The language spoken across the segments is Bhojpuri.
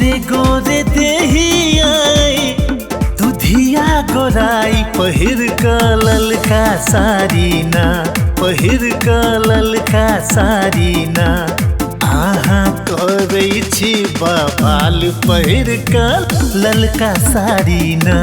गोरे गोरे देहियाई दुधिया गोराई पहिर क ललका साड़ी ना पहिर क ललका साड़ी ना आहा करै छी बवाल पहिर क ललका साड़ी ना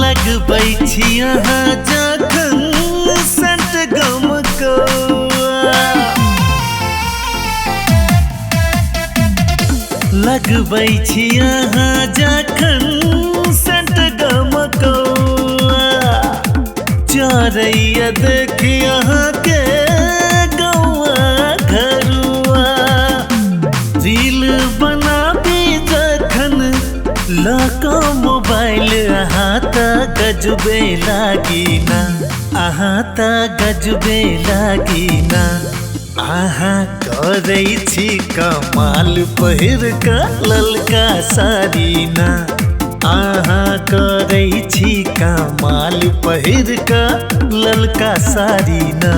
लगबै छी अहाँ जखन सेंट गमकौआ लगबै छी अहाँ जखन सेंट गमकौआ चरैया देखी अहाँके गौआ घरुआ रील बनाबी जखन लक मोबाइल अहाँ त गजबे लागी ना अहाँ त गजबे लागी ना अहाँ करै छी कमाल पहिर क ललका साड़ी ना अहाँ करै छी कमाल पहिर क ललका साड़ी ना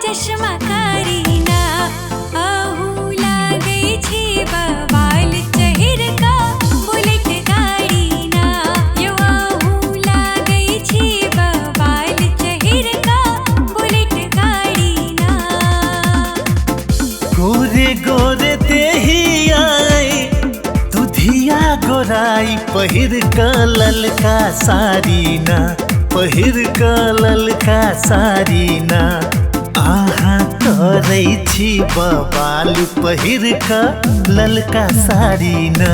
चश्मा करीना आहू लागै छी बवाल चहिर का बुलेट गाड़ी ना यो आहू लागै छी बवाल चहिर का बुलेट गाड़ी ना गोरे गोरे देहियाई दुधिया गोराई पहिर क ललका साड़ी ना पहिर क ललका साड़ी ना आहा करै छी बवाल पहिर क ललका साड़ी ना।